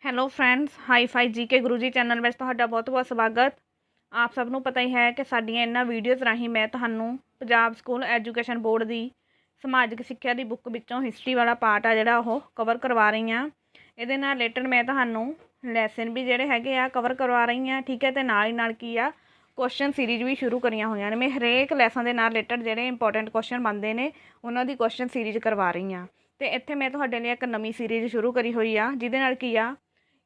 Hello friends, hi fi ਜੀ ਕੇ Guru ji channel ਵਿੱਚ ਤੁਹਾਡਾ ਬਹੁਤ ਬਹੁਤ ਸਵਾਗਤ। ਆਪ ਸਭ ਨੂੰ ਪਤਾ ਹੀ ਹੈ ਕਿ ਸਾਡੀਆਂ ਇਹਨਾਂ ਵੀਡੀਓਜ਼ ਰਾਹੀਂ ਮੈਂ ਤੁਹਾਨੂੰ ਪੰਜਾਬ ਸਕੂਲ ਐਜੂਕੇਸ਼ਨ ਬੋਰਡ ਦੀ ਸਮਾਜਿਕ ਸਿੱਖਿਆ ਦੀ ਬੁੱਕ ਵਿੱਚੋਂ ਹਿਸਟਰੀ ਵਾਲਾ ਪਾਰਟ ਆ ਜਿਹੜਾ ਉਹ ਕਵਰ ਕਰਵਾ ਰਹੀ ਹਾਂ। ਇਹਦੇ ਨਾਲ ਰਿਲੇਟਡ ਮੈਂ ਤੁਹਾਨੂੰ ਲੈਸਨ ਵੀ ਜਿਹੜੇ ਹੈਗੇ ਆ ਕਵਰ ਕਰਵਾ ਰਹੀ ਹਾਂ, ਠੀਕ ਹੈ। ਅਤੇ ਨਾਲ ਹੀ ਨਾਲ ਕੀ ਆ, ਕੁਐਸਚਨ ਸੀਰੀਜ਼ ਵੀ ਸ਼ੁਰੂ ਕਰੀਆਂ ਹੋਈਆਂ ਨੇ। ਮੈਂ ਹਰੇਕ ਲੈਸਨ ਦੇ ਨਾਲ ਰਿਲੇਟਡ ਜਿਹੜੇ ਇੰਪੋਰਟੈਂਟ ਕੁਐਸਚਨ ਬਣਦੇ ਨੇ ਉਹਨਾਂ ਦੀ ਕੁਐਸਚਨ ਸੀਰੀਜ਼ ਕਰਵਾ ਰਹੀ ਹਾਂ। ਅਤੇ ਇੱਥੇ ਮੈਂ ਤੁਹਾਡੇ ਲਈ ਇੱਕ ਨਵੀਂ ਸੀਰੀਜ਼ ਸ਼ੁਰੂ ਕਰੀ ਹੋਈ ਆ, ਜਿਹਦੇ ਨਾਲ ਕੀ ਆ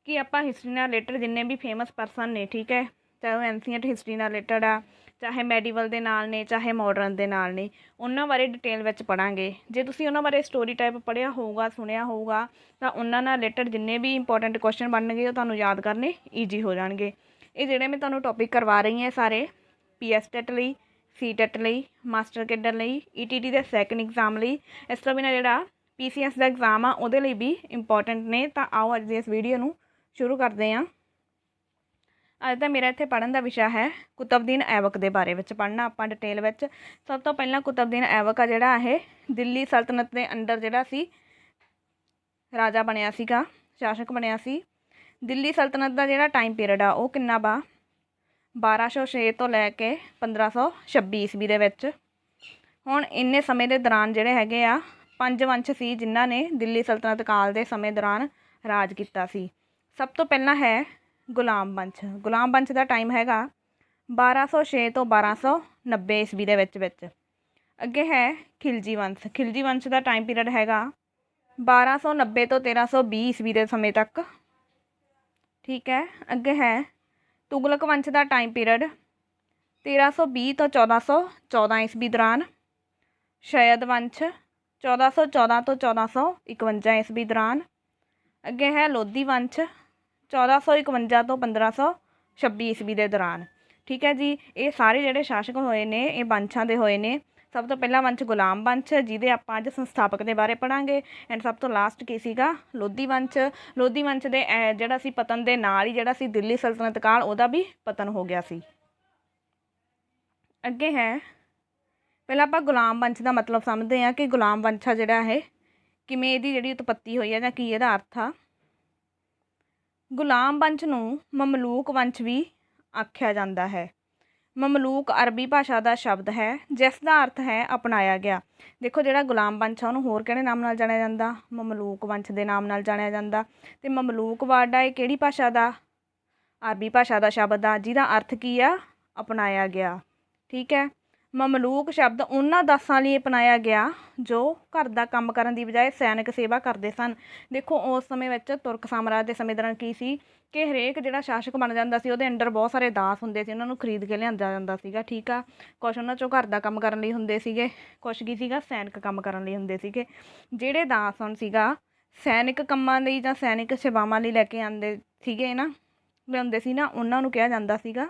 ਕਿ ਆਪਾਂ ਹਿਸਟਰੀ ਨਾਲ ਰਿਲੇਟਡ ਜਿੰਨੇ ਵੀ ਫੇਮਸ ਪਰਸਨ ਨੇ, ਠੀਕ ਹੈ, ਚਾਹੇ ਉਹ ਐਂਸੀਐਂਟ ਹਿਸਟਰੀ ਨਾਲ ਰਿਲੇਟਡ ਆ, ਚਾਹੇ ਮੈਡੀਵਲ ਦੇ ਨਾਲ ਨੇ, ਚਾਹੇ ਮਾਡਰਨ ਦੇ ਨਾਲ ਨੇ, ਉਹਨਾਂ ਬਾਰੇ ਡਿਟੇਲ ਵਿੱਚ ਪੜ੍ਹਾਂਗੇ। ਜੇ ਤੁਸੀਂ ਉਹਨਾਂ ਬਾਰੇ ਸਟੋਰੀ ਟਾਈਪ ਪੜ੍ਹਿਆ ਹੋਊਗਾ, ਸੁਣਿਆ ਹੋਊਗਾ, ਤਾਂ ਉਹਨਾਂ ਨਾਲ ਰਿਲੇਟਡ ਜਿੰਨੇ ਵੀ ਇੰਪੋਰਟੈਂਟ ਕੁਐਸਚਨ ਬਣਨਗੇ ਉਹ ਤੁਹਾਨੂੰ ਯਾਦ ਕਰਨੇ ਈਜੀ ਹੋ ਜਾਣਗੇ। ਇਹ ਜਿਹੜੇ ਮੈਂ ਤੁਹਾਨੂੰ ਟੌਪਿਕ ਕਰਵਾ ਰਹੀ ਹਾਂ ਸਾਰੇ PS ਟੈਟ ਲਈ, ਸੀ ਟੈਟ ਲਈ, ਮਾਸਟਰ ਕੈਡਰ ਲਈ, ETT ਦੇ ਸੈਕਿੰਡ ਐਗਜ਼ਾਮ ਲਈ, ਇਸ ਤੋਂ ਬਿਨਾਂ ਜਿਹੜਾ PCS ਦਾ ਐਗਜ਼ਾਮ ਆ ਉਹਦੇ ਲਈ ਵੀ ਇੰਪੋਰਟੈਂਟ ਨੇ। ਤਾਂ ਆਓ ਅੱਜ ਦੀ ਇਸ ਵੀਡੀਓ ਨੂੰ ਸ਼ੁਰੂ ਕਰਦੇ ਹਾਂ। ਅੱਜ ਦਾ ਮੇਰਾ ਇੱਥੇ ਪੜ੍ਹਨ ਦਾ ਵਿਸ਼ਾ ਹੈ ਕੁਤਬਦੀਨ ਐਬਕ ਦੇ ਬਾਰੇ ਵਿੱਚ ਪੜ੍ਹਨਾ ਆਪਾਂ ਡਿਟੇਲ ਵਿੱਚ। ਸਭ ਤੋਂ ਪਹਿਲਾਂ ਕੁਤਬਦੀਨ ਐਬਕ ਆ ਜਿਹੜਾ ਇਹ ਦਿੱਲੀ ਸਲਤਨਤ ਦੇ ਅੰਡਰ ਜਿਹੜਾ ਸੀ ਰਾਜਾ ਬਣਿਆ ਸੀਗਾ, ਸ਼ਾਸਕ ਬਣਿਆ ਸੀ। ਦਿੱਲੀ ਸਲਤਨਤ ਦਾ ਜਿਹੜਾ ਟਾਈਮ ਪੀਰੀਅਡ ਆ ਉਹ ਕਿੰਨਾ ਵਾ 1206 ਤੋਂ ਲੈ ਕੇ 1526 ਈਸਵੀ ਦੇ ਵਿੱਚ। ਹੁਣ ਇੰਨੇ ਸਮੇਂ ਦੇ ਦੌਰਾਨ ਜਿਹੜੇ ਹੈਗੇ ਆ 5 ਵੰਸ਼ ਸੀ ਜਿਨ੍ਹਾਂ ਨੇ ਦਿੱਲੀ ਸਲਤਨਤ ਕਾਲ ਦੇ ਸਮੇਂ ਦੌਰਾਨ ਰਾਜ ਕੀਤਾ ਸੀ। ਸਭ ਤੋਂ ਪਹਿਲਾਂ ਹੈ ਗੁਲਾਮ ਵੰਸ਼। ਗੁਲਾਮ ਵੰਸ਼ ਦਾ ਟਾਈਮ ਹੈਗਾ 1206 ਤੋਂ 1290 ਈਸਵੀ ਦੇ ਵਿੱਚ। ਅੱਗੇ ਹੈ ਖਿਲਜੀ ਵੰਸ਼। ਖਿਲਜੀ ਵੰਸ਼ ਦਾ ਟਾਈਮ ਪੀਰੀਅਡ ਹੈਗਾ 1290 ਤੋਂ 1320 ਈਸਵੀ ਦੇ ਸਮੇਂ ਤੱਕ, ਠੀਕ ਹੈ। ਅੱਗੇ ਹੈ ਤੁਗਲਕ ਵੰਸ਼ ਦਾ ਟਾਈਮ ਪੀਰੀਅਡ 1320 ਤੋਂ 1414 ਈਸਵੀ ਦੌਰਾਨ। ਸ਼ੈਦ ਵੰਸ਼ 1414 ਤੋਂ 1451 ਈਸਵੀ ਦੌਰਾਨ। ਅੱਗੇ ਹੈ ਲੋਧੀ ਵੰਸ਼ 1451 ਤੋਂ 1526 ਈਸਵੀ ਦੇ ਦੌਰਾਨ, ਠੀਕ ਹੈ ਜੀ। ਇਹ ਸਾਰੇ ਜਿਹੜੇ ਸ਼ਾਸਕ ਹੋਏ ਨੇ ਇਹ ਵੰਸ਼ਾਂ ਦੇ ਹੋਏ ਨੇ। ਸਭ ਤੋਂ ਪਹਿਲਾ ਵੰਸ਼ ਗੁਲਾਮ ਵੰਸ਼, ਜਿਹਦੇ ਆਪਾਂ ਅੱਜ ਸੰਸਥਾਪਕ ਦੇ ਬਾਰੇ ਪੜ੍ਹਾਂਗੇ। ਐਂਡ ਸਭ ਤੋਂ ਲਾਸਟ ਕੀ ਸੀਗਾ, ਲੋਧੀ ਵੰਸ਼। ਲੋਧੀ ਵੰਸ਼ ਦੇ ਜਿਹੜਾ ਸੀ ਪਤਨ ਦੇ ਨਾਲ ਹੀ ਜਿਹੜਾ ਸੀ ਦਿੱਲੀ ਸਲਤਨਤ ਕਾਲ ਉਹਦਾ ਵੀ ਪਤਨ ਹੋ ਗਿਆ ਸੀ। ਅੱਗੇ ਹੈ ਪਹਿਲਾਂ ਆਪਾਂ ਗੁਲਾਮ ਵੰਸ਼ ਦਾ ਮਤਲਬ ਸਮਝਦੇ ਹਾਂ ਕਿ ਗੁਲਾਮ ਵੰਸ਼ ਆ ਜਿਹੜਾ ਇਹ ਕਿਵੇਂ ਇਹਦੀ ਜਿਹੜੀ ਉਤਪੱਤੀ ਹੋਈ ਹੈ ਜਾਂ ਕੀ ਇਹਦਾ ਅਰਥ ਆ। ਗੁਲਾਮ ਵੰਸ਼ ਨੂੰ ਮਮਲੂਕ ਵੰਸ਼ ਵੀ ਆਖਿਆ ਜਾਂਦਾ ਹੈ। ਮਮਲੂਕ ਅਰਬੀ ਭਾਸ਼ਾ ਦਾ ਸ਼ਬਦ ਹੈ ਜਿਸ ਦਾ ਅਰਥ ਹੈ ਅਪਣਾਇਆ ਗਿਆ। ਦੇਖੋ ਜਿਹੜਾ ਗੁਲਾਮ ਵੰਸ਼ ਆ ਉਹਨੂੰ ਹੋਰ ਕਿਹੜੇ ਨਾਮ ਨਾਲ ਜਾਣਿਆ ਜਾਂਦਾ, ਮਮਲੂਕ ਵੰਸ਼ ਦੇ ਨਾਮ ਨਾਲ ਜਾਣਿਆ ਜਾਂਦਾ। ਅਤੇ ਮਮਲੂਕ ਵਰਡ ਆ ਇਹ ਕਿਹੜੀ ਭਾਸ਼ਾ ਦਾ, ਅਰਬੀ ਭਾਸ਼ਾ ਦਾ ਸ਼ਬਦ ਆ ਜਿਹਦਾ ਅਰਥ ਕੀ ਆ, ਅਪਣਾਇਆ ਗਿਆ, ਠੀਕ ਹੈ। ਮਮਲੂਕ ਸ਼ਬਦ ਉਹਨਾਂ ਦਾਸਾਂ ਲਈ ਅਪਣਾਇਆ ਗਿਆ ਜੋ ਘਰ ਦਾ ਕੰਮ ਕਰਨ ਦੀ ਬਜਾਏ ਸੈਨਿਕ ਸੇਵਾ ਕਰਦੇ ਸਨ। ਦੇਖੋ ਉਸ ਸਮੇਂ ਵਿੱਚ ਤੁਰਕ ਸਾਮਰਾਜ ਦੇ ਸਮੇਂ ਦੌਰਾਨ ਕੀ ਸੀ ਕਿ ਹਰੇਕ ਜਿਹੜਾ ਸ਼ਾਸਕ ਬਣ ਜਾਂਦਾ ਸੀ ਉਹਦੇ ਅੰਡਰ ਬਹੁਤ ਸਾਰੇ ਦਾਸ ਹੁੰਦੇ ਸੀ, ਉਹਨਾਂ ਨੂੰ ਖਰੀਦ ਕੇ ਲਿਆਂਦਾ ਜਾਂਦਾ ਸੀਗਾ, ਠੀਕ ਆ। ਕੁਛ ਉਹਨਾਂ 'ਚੋਂ ਘਰ ਦਾ ਕੰਮ ਕਰਨ ਲਈ ਹੁੰਦੇ ਸੀਗੇ, ਕੁਛ ਕੀ ਸੀਗਾ ਸੈਨਿਕ ਕੰਮ ਕਰਨ ਲਈ ਹੁੰਦੇ ਸੀਗੇ। ਜਿਹੜੇ ਦਾਸ ਹੁਣ ਸੀਗਾ ਸੈਨਿਕ ਕੰਮਾਂ ਲਈ ਜਾਂ ਸੈਨਿਕ ਸੇਵਾਵਾਂ ਲਈ ਲੈ ਕੇ ਆਉਂਦੇ ਸੀਗੇ ਨਾ, ਲਿਆਉਂਦੇ ਸੀ ਨਾ, ਉਹਨਾਂ ਨੂੰ ਕਿਹਾ ਜਾਂਦਾ ਸੀਗਾ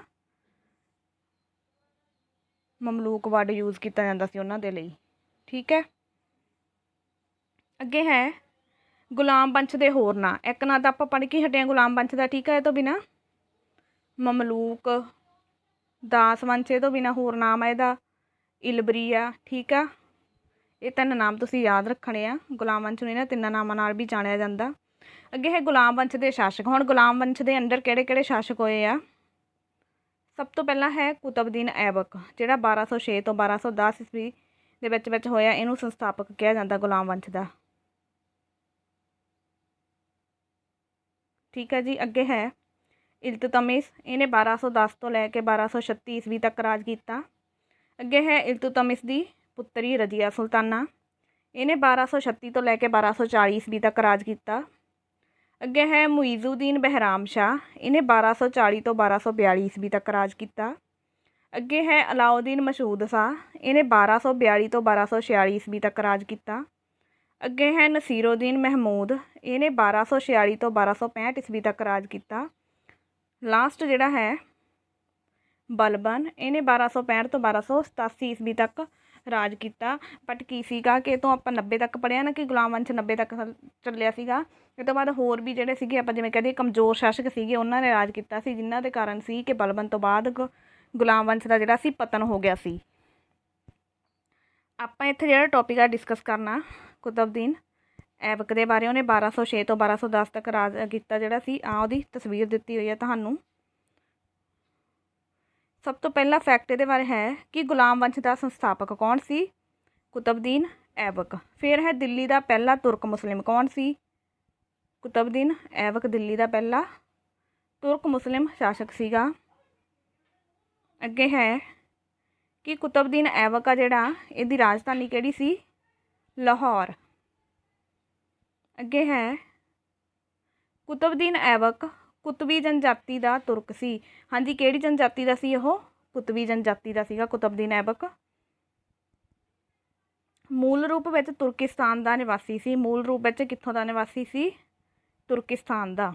ਮਮਲੂਕ ਵਰਡ ਯੂਜ਼ ਕੀਤਾ ਜਾਂਦਾ ਸੀ ਉਹਨਾਂ ਦੇ ਲਈ, ਠੀਕ ਹੈ। ਅੱਗੇ ਹੈ ਗੁਲਾਮ ਵੰਸ਼ ਦੇ ਹੋਰ ਨਾਂ। ਇੱਕ ਨਾਂ ਤਾਂ ਆਪਾਂ ਪੜ੍ਹ ਕੇ ਹਟੇ ਹਾਂ ਗੁਲਾਮ ਵੰਸ਼ ਦਾ, ਠੀਕ ਹੈ। ਇਹ ਤੋਂ ਬਿਨਾਂ ਮਮਲੂਕ, ਦਾਸ ਵੰਸ਼, ਇਹ ਤੋਂ ਬਿਨਾਂ ਹੋਰ ਨਾਮ ਆ ਇਹਦਾ ਇਲਬਰੀ ਆ, ਠੀਕ ਆ। ਇਹ 3 ਨਾਮ ਤੁਸੀਂ ਯਾਦ ਰੱਖਣੇ ਆ। ਗੁਲਾਮ ਵੰਸ਼ ਨੂੰ ਇਹਨਾਂ 3 ਨਾਮਾਂ ਨਾਲ ਵੀ ਜਾਣਿਆ ਜਾਂਦਾ। ਅੱਗੇ ਹੈ ਗੁਲਾਮ ਵੰਸ਼ ਦੇ ਸ਼ਾਸਕ। ਹੁਣ ਗੁਲਾਮ ਵੰਸ਼ ਦੇ ਅੰਡਰ ਕਿਹੜੇ ਕਿਹੜੇ ਸ਼ਾਸਕ ਹੋਏ ਆ। ਸਭ ਤੋਂ ਪਹਿਲਾਂ ਹੈ ਕੁਤਬਦੀਨ ਐਬਕ, ਜਿਹੜਾ 1206 ਤੋਂ 1210 ਈਸਵੀ ਦੇ ਵਿੱਚ ਹੋਇਆ। ਇਹਨੂੰ ਸੰਸਥਾਪਕ ਕਿਹਾ ਜਾਂਦਾ ਗੁਲਾਮ ਵੰਸ਼ ਦਾ, ਠੀਕ ਹੈ ਜੀ। ਅੱਗੇ ਹੈ ਇਲਤੁਤਮਿਸ। ਇਹਨੇ 1210 ਤੋਂ ਲੈ ਕੇ 1236 ਈਸਵੀ ਤੱਕ ਰਾਜ ਕੀਤਾ। ਅੱਗੇ ਹੈ ਇਲਤੁਤਮਿਸ ਦੀ ਪੁੱਤਰੀ ਰਜ਼ੀਆ ਸੁਲਤਾਨਾ। ਇਹਨੇ 1236 ਤੋਂ ਲੈ ਕੇ 1240 ਈਸਵੀ ਤੱਕ ਰਾਜ ਕੀਤਾ। ਅੱਗੇ ਹੈ ਮੁਈਜ਼ੁਦੀਨ ਬਹਿਰਾਮ ਸ਼ਾਹ। ਇਹਨੇ 1240 ਤੋਂ 1242 ਈਸਵੀ ਤੱਕ ਰਾਜ ਕੀਤਾ। ਅੱਗੇ ਹੈ ਅਲਾਉਦੀਨ ਮਸੂਦ ਸ਼ਾਹ। ਇਹਨੇ 1242 ਤੋਂ 1246 ਈਸਵੀ ਤੱਕ ਰਾਜ ਕੀਤਾ। ਅੱਗੇ ਹੈ ਨਸੀਰੁਦੀਨ ਮਹਿਮੂਦ। ਇਹਨੇ 1246 ਤੋਂ 1265 ਈਸਵੀ ਤੱਕ ਰਾਜ ਕੀਤਾ। ਲਾਸਟ ਜਿਹੜਾ ਹੈ ਬਲਬਨ, ਇਹਨੇ 1265 ਤੋਂ 1287 ਈਸਵੀ ਤੱਕ ਰਾਜ ਕੀਤਾ। ਬਟ ਕੀ ਸੀਗਾ ਕਿ ਇਹ ਤੋਂ ਆਪਾਂ 90 ਤੱਕ ਪੜ੍ਹਿਆ ਨਾ ਕਿ ਗੁਲਾਮ ਵੰਸ਼ 90 ਤੱਕ ਚੱਲਿਆ ਸੀਗਾ। ਇਹ ਤੋਂ ਬਾਅਦ ਹੋਰ ਵੀ ਜਿਹੜੇ ਸੀਗੇ ਆਪਾਂ ਜਿਵੇਂ ਕਹਦੇ ਕਮਜ਼ੋਰ ਸ਼ਾਸਕ ਸੀਗੇ ਉਹਨਾਂ ਨੇ ਰਾਜ ਕੀਤਾ ਸੀ, ਜਿਨ੍ਹਾਂ ਦੇ ਕਾਰਨ ਸੀ ਕਿ ਬਲਬਨ ਤੋਂ ਬਾਅਦ ਗੁਲਾਮ ਵੰਸ਼ ਦਾ ਜਿਹੜਾ ਸੀ ਪਤਨ ਹੋ ਗਿਆ ਸੀ। ਆਪਾਂ ਇੱਥੇ ਜਿਹੜਾ ਟੌਪਿਕ ਆ ਡਿਸਕਸ ਕਰਨਾ ਕੁਤਬਦੀਨ ਐਬਕ ਦੇ ਬਾਰੇ ਉਹਨੇ 1206 ਤੋਂ 1210 ਤੱਕ ਰਾਜ ਕੀਤਾ ਜਿਹੜਾ ਸੀ। ਉਹਦੀ ਤਸਵੀਰ ਦਿੱਤੀ ਹੋਈ ਹੈ ਤੁਹਾਨੂੰ। ਸਭ ਤੋਂ ਪਹਿਲਾ ਫੈਕਟ ਇਹਦੇ ਬਾਰੇ ਹੈ ਕਿ ਗੁਲਾਮ ਵੰਸ਼ ਦਾ ਸੰਸਥਾਪਕ ਕੌਣ ਸੀ? ਕੁਤਬਦੀਨ ਐਬਕ। ਫਿਰ ਹੈ ਦਿੱਲੀ ਦਾ ਪਹਿਲਾ ਤੁਰਕ ਮੁਸਲਿਮ ਕੌਣ ਸੀ? ਕੁਤਬਦੀਨ ਐਬਕ ਦਿੱਲੀ ਦਾ ਪਹਿਲਾ ਤੁਰਕ ਮੁਸਲਿਮ ਸ਼ਾਸਕ ਸੀਗਾ। ਅੱਗੇ ਹੈ ਕਿ ਕੁਤਬਦੀਨ ਐਬਕ ਆ ਜਿਹੜਾ, ਇਹਦੀ ਰਾਜਧਾਨੀ ਕਿਹੜੀ ਸੀ? ਲਾਹੌਰ। ਅੱਗੇ ਹੈ ਕੁਤਬਦੀਨ ਐਬਕ ਕੁਤਬੀ ਜਨਜਾਤੀ ਦਾ ਤੁਰਕ ਸੀ। ਹਾਂਜੀ, ਕਿਹੜੀ ਜਨਜਾਤੀ ਦਾ ਸੀ ਉਹ? ਕੁਤਬੀ ਜਨਜਾਤੀ ਦਾ ਸੀਗਾ ਕੁਤਬਦੀਨ ਐਬਕ। ਮੂਲ ਰੂਪ ਵਿੱਚ ਤੁਰਕਿਸਤਾਨ ਦਾ ਨਿਵਾਸੀ ਸੀ। ਮੂਲ ਰੂਪ ਵਿੱਚ ਕਿੱਥੋਂ ਦਾ ਨਿਵਾਸੀ ਸੀ? ਤੁਰਕਿਸਤਾਨ ਦਾ।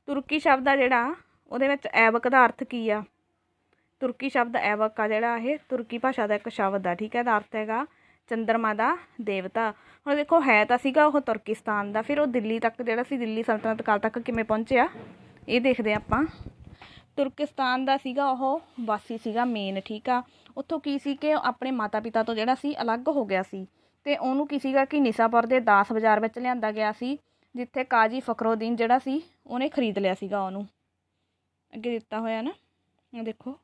ਤੁਰਕੀ ਸ਼ਬਦ ਆ ਜਿਹੜਾ, ਉਹਦੇ ਵਿੱਚ ਐਬਕ ਦਾ ਅਰਥ ਕੀ ਆ? ਤੁਰਕੀ ਸ਼ਬਦ ਐਬਕ ਆ ਜਿਹੜਾ, ਇਹ ਤੁਰਕੀ ਭਾਸ਼ਾ ਦਾ ਇੱਕ ਸ਼ਬਦ ਆ। ਠੀਕ ਹੈ, ਇਹਦਾ ਅਰਥ ਹੈਗਾ ਚੰਦਰਮਾ ਦਾ ਦੇਵਤਾ। ਹੁਣ ਦੇਖੋ, ਹੈ ਤਾਂ ਸੀਗਾ ਉਹ ਤੁਰਕਿਸਤਾਨ ਦਾ, ਫਿਰ ਉਹ ਦਿੱਲੀ ਤੱਕ ਜਿਹੜਾ ਸੀ, ਦਿੱਲੀ ਸਲਤਨਤ ਕਾਲ ਤੱਕ ਕਿਵੇਂ ਪਹੁੰਚਿਆ ਇਹ ਦੇਖਦੇ ਆਪਾਂ। ਤੁਰਕਿਸਤਾਨ ਦਾ ਸੀਗਾ ਉਹ ਵਾਸੀ ਸੀਗਾ ਮੇਨ। ਠੀਕ ਆ, ਉੱਥੋਂ ਕੀ ਸੀ ਕਿ ਆਪਣੇ ਮਾਤਾ ਪਿਤਾ ਤੋਂ ਜਿਹੜਾ ਸੀ ਅਲੱਗ ਹੋ ਗਿਆ ਸੀ, ਅਤੇ ਉਹਨੂੰ ਕੀ ਸੀਗਾ ਕਿ ਨਿਸਾਪੁਰ ਦੇ ਦਾਸ ਬਾਜ਼ਾਰ ਵਿੱਚ ਲਿਆਂਦਾ ਗਿਆ ਸੀ, ਜਿੱਥੇ ਕਾਜੀ ਫਖਰੋਦੀਨ ਜਿਹੜਾ ਸੀ ਉਹਨੇ ਖਰੀਦ ਲਿਆ ਸੀਗਾ ਉਹਨੂੰ। ਅੱਗੇ ਦਿੱਤਾ ਹੋਇਆ ਨਾ, ਦੇਖੋ,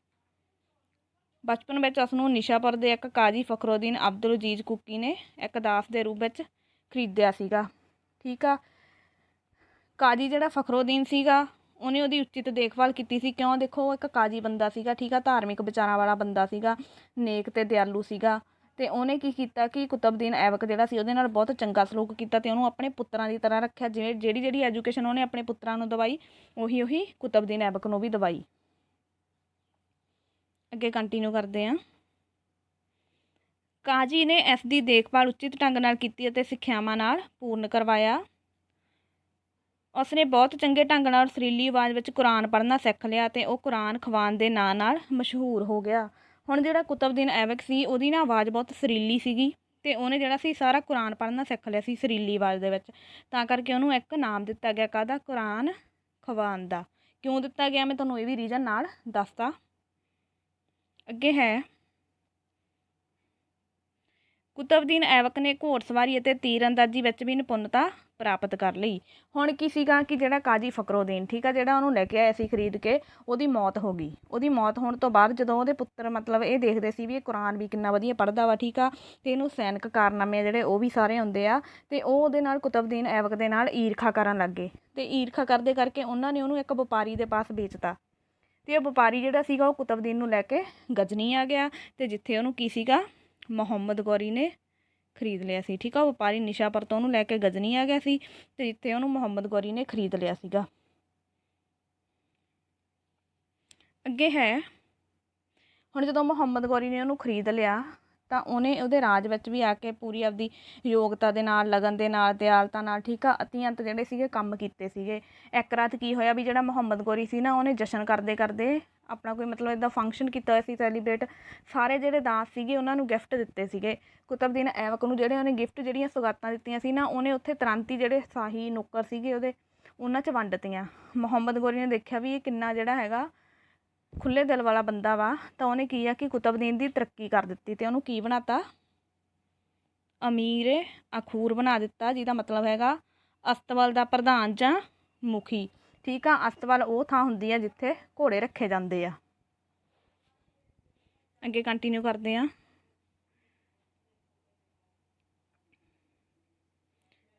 ਬਚਪਨ ਵਿੱਚ ਉਸਨੂੰ ਨਿਸ਼ਾਪੁਰ ਦੇ ਇੱਕ ਕਾਜੀ ਫਖਰੋਦੀਨ ਅਬਦੁਲ ਅਜੀਜ਼ ਕੁਕੀ ਨੇ ਇੱਕ ਦਾਸ ਦੇ ਰੂਪ ਵਿੱਚ ਖਰੀਦਿਆ ਸੀਗਾ। ਠੀਕ ਆ, ਕਾਜੀ ਜਿਹੜਾ ਫਖਰੋਦੀਨ ਸੀਗਾ ਉਹਨੇ ਉਹਦੀ ਉਚਿਤ ਦੇਖਭਾਲ ਕੀਤੀ ਸੀ। ਕਿਉਂ? ਦੇਖੋ, ਉਹ ਇੱਕ ਕਾਜੀ ਬੰਦਾ ਸੀਗਾ। ਠੀਕ ਆ, ਧਾਰਮਿਕ ਵਿਚਾਰਾਂ ਵਾਲਾ ਬੰਦਾ ਸੀਗਾ, ਨੇਕ ਅਤੇ ਦਿਆਲੂ ਸੀਗਾ, ਅਤੇ ਉਹਨੇ ਕੀ ਕੀਤਾ ਕਿ ਕੁਤਬਦੀਨ ਐਬਕ ਜਿਹੜਾ ਸੀ ਉਹਦੇ ਨਾਲ ਬਹੁਤ ਚੰਗਾ ਸਲੂਕ ਕੀਤਾ ਅਤੇ ਉਹਨੂੰ ਆਪਣੇ ਪੁੱਤਰਾਂ ਦੀ ਤਰ੍ਹਾਂ ਰੱਖਿਆ। ਜਿਵੇਂ ਜਿਹੜੀ ਐਜੂਕੇਸ਼ਨ ਉਹਨੇ ਆਪਣੇ ਪੁੱਤਰਾਂ ਨੂੰ ਦਵਾਈ, ਉਹੀ ਕੁਤਬਦੀਨ ਐਬਕ ਨੂੰ ਵੀ ਦਵਾਈ। ਅੱਗੇ ਕੰਟੀਨਿਊ ਕਰਦੇ ਹਾਂ। ਕਾਜੀ ਨੇ ਇਸ ਦੀ ਦੇਖਭਾਲ ਉਚਿਤ ਢੰਗ ਨਾਲ ਕੀਤੀ ਅਤੇ ਸਿੱਖਿਆਵਾਂ ਨਾਲ ਪੂਰਨ ਕਰਵਾਇਆ। ਉਸਨੇ ਬਹੁਤ ਚੰਗੇ ਢੰਗ ਨਾਲ ਸੁਰੀਲੀ ਆਵਾਜ਼ ਵਿੱਚ ਕੁਰਾਨ ਪੜ੍ਹਨਾ ਸਿੱਖ ਲਿਆ ਅਤੇ ਉਹ ਕੁਰਾਨ ਖਵਾਨ ਦੇ ਨਾਂ ਨਾਲ ਮਸ਼ਹੂਰ ਹੋ ਗਿਆ। ਹੁਣ ਜਿਹੜਾ ਕੁਤਬਦੀਨ ਐਬਕ ਸੀ, ਉਹਦੀ ਨਾ ਆਵਾਜ਼ ਬਹੁਤ ਸੁਰੀਲੀ ਸੀਗੀ, ਅਤੇ ਉਹਨੇ ਜਿਹੜਾ ਸੀ ਸਾਰਾ ਕੁਰਾਨ ਪੜ੍ਹਨਾ ਸਿੱਖ ਲਿਆ ਸੀ ਸੁਰੀਲੀ ਆਵਾਜ਼ ਦੇ ਵਿੱਚ। ਤਾਂ ਕਰਕੇ ਉਹਨੂੰ ਇੱਕ ਨਾਮ ਦਿੱਤਾ ਗਿਆ, ਕਾਹਦਾ? ਕੁਰਾਨ ਖਵਾਨ ਦਾ। ਕਿਉਂ ਦਿੱਤਾ ਗਿਆ, ਮੈਂ ਤੁਹਾਨੂੰ ਇਹ ਵੀ ਰੀਜ਼ਨ ਨਾਲ ਦੱਸਤਾ। ਅੱਗੇ ਹੈ ਕੁਤਬਦੀਨ ਐਬਕ ਨੇ ਘੋੜਸਵਾਰੀ ਅਤੇ ਤੀਰ ਅੰਦਾਜ਼ੀ ਵਿੱਚ ਵੀ ਨਿਪੁੰਨਤਾ ਪ੍ਰਾਪਤ ਕਰ ਲਈ। ਹੁਣ ਕੀ ਸੀਗਾ ਕਿ ਜਿਹੜਾ ਕਾਜੀ ਫਖਰੋਦੀਨ, ਠੀਕ ਆ, ਜਿਹੜਾ ਉਹਨੂੰ ਲੈ ਕੇ ਆਇਆ ਸੀ ਖਰੀਦ ਕੇ, ਉਹਦੀ ਮੌਤ ਹੋ ਗਈ। ਉਹਦੀ ਮੌਤ ਹੋਣ ਤੋਂ ਬਾਅਦ ਜਦੋਂ ਉਹਦੇ ਪੁੱਤਰ ਮਤਲਬ ਇਹ ਦੇਖਦੇ ਸੀ ਵੀ ਇਹ ਕੁਰਾਨ ਵੀ ਕਿੰਨਾ ਵਧੀਆ ਪੜ੍ਹਦਾ ਵਾ, ਠੀਕ ਆ, ਅਤੇ ਇਹਨੂੰ ਸੈਨਿਕ ਕਾਰਨਾਮੇ ਜਿਹੜੇ ਉਹ ਵੀ ਸਾਰੇ ਹੁੰਦੇ ਆ, ਅਤੇ ਉਹ ਉਹਦੇ ਨਾਲ ਕੁਤਬਦੀਨ ਐਬਕ ਦੇ ਨਾਲ ਈਰਖਾ ਕਰਨ ਲੱਗ ਗਏ, ਅਤੇ ਈਰਖਾ ਕਰਦੇ ਕਰਕੇ ਉਹਨਾਂ ਨੇ ਉਹਨੂੰ ਇੱਕ ਵਪਾਰੀ ਦੇ ਪਾਸ ਵੇਚਤਾ, ਅਤੇ ਉਹ ਵਪਾਰੀ ਜਿਹੜਾ ਸੀਗਾ ਉਹ ਕੁਤਬਦੀਨ ਨੂੰ ਲੈ ਕੇ ਗਜ਼ਨੀ ਆ ਗਿਆ, ਅਤੇ ਜਿੱਥੇ ਉਹਨੂੰ ਕੀ ਸੀਗਾ ਮੁਹੰਮਦ ਗੌਰੀ ਨੇ ਖਰੀਦ ਲਿਆ ਸੀ। ਠੀਕ ਆ, ਵਪਾਰੀ ਨਿਸ਼ਾਪੁਰ ਤੋਂ ਉਹਨੂੰ ਲੈ ਕੇ ਗਜ਼ਨੀ ਆ ਗਿਆ ਸੀ, ਅਤੇ ਜਿੱਥੇ ਉਹਨੂੰ ਮੁਹੰਮਦ ਗੌਰੀ ਨੇ ਖਰੀਦ ਲਿਆ ਸੀਗਾ। ਅੱਗੇ ਹੈ ਹੁਣ ਜਦੋਂ ਮੁਹੰਮਦ ਗੌਰੀ ਨੇ ਉਹਨੂੰ ਖਰੀਦ ਲਿਆ ਤਾਂ ਉਹਨੇ ਉਹਦੇ ਰਾਜ ਵਿੱਚ ਵੀ ਆ ਕੇ ਪੂਰੀ ਆਪਦੀ ਯੋਗਤਾ ਦੇ ਨਾਲ, ਲਗਨ ਦੇ ਨਾਲ, ਦਿਆਲਤਾ ਨਾਲ, ਠੀਕ ਆ, ਅਤਿਅੰਤ ਜਿਹੜੇ ਸੀਗੇ ਕੰਮ ਕੀਤੇ ਸੀਗੇ। ਇੱਕ ਰਾਤ ਕੀ ਹੋਇਆ ਵੀ ਜਿਹੜਾ ਮੁਹੰਮਦ ਗੌਰੀ ਸੀ ਨਾ, ਉਹਨੇ ਜਸ਼ਨ ਕਰਦੇ ਕਰਦੇ ਆਪਣਾ ਕੋਈ ਮਤਲਬ ਇੱਦਾਂ ਫੰਕਸ਼ਨ ਕੀਤਾ ਹੋਇਆ ਸੀ ਸੈਲੀਬ੍ਰੇਟ, ਸਾਰੇ ਜਿਹੜੇ ਦਾਸ ਸੀਗੇ ਉਹਨਾਂ ਨੂੰ ਗਿਫਟ ਦਿੱਤੇ ਸੀਗੇ। ਕੁਤਬਦੀਨ ਐਬਕ ਨੂੰ ਜਿਹੜੇ ਉਹਨੇ ਗਿਫਟ ਜਿਹੜੀਆਂ ਸੌਗਾਤਾਂ ਦਿੱਤੀਆਂ ਸੀ ਨਾ, ਉਹਨੇ ਉੱਥੇ ਤੁਰੰਤ ਹੀ ਜਿਹੜੇ ਸ਼ਾਹੀ ਨੌਕਰ ਸੀਗੇ ਉਹਦੇ, ਉਹਨਾਂ 'ਚ ਵੰਡਤੀਆਂ। ਮੁਹੰਮਦ ਗੌਰੀ ਨੇ ਦੇਖਿਆ ਵੀ ਇਹ ਕਿੰਨਾ ਜਿਹੜਾ ਹੈਗਾ ਖੁੱਲ੍ਹੇ ਦਿਲ ਵਾਲਾ ਬੰਦਾ ਵਾ, ਤਾਂ ਉਹਨੇ ਕੀ ਆ ਕਿ ਕੁਤਬਦੀਨ ਦੀ ਤਰੱਕੀ ਕਰ ਦਿੱਤੀ, ਅਤੇ ਉਹਨੂੰ ਕੀ ਬਣਾਤਾ? ਅਮੀਰ ਅਖੂਰ ਬਣਾ ਦਿੱਤਾ, ਜਿਹਦਾ ਮਤਲਬ ਹੈਗਾ ਅਸਤਬਲ ਦਾ ਪ੍ਰਧਾਨ ਜਾਂ ਮੁਖੀ। ਠੀਕ ਆ, ਅਸਤਬਲ ਉਹ ਥਾਂ ਹੁੰਦੀ ਆ ਜਿੱਥੇ ਘੋੜੇ ਰੱਖੇ ਜਾਂਦੇ ਆ। ਅੱਗੇ ਕੰਟੀਨਿਊ ਕਰਦੇ ਹਾਂ।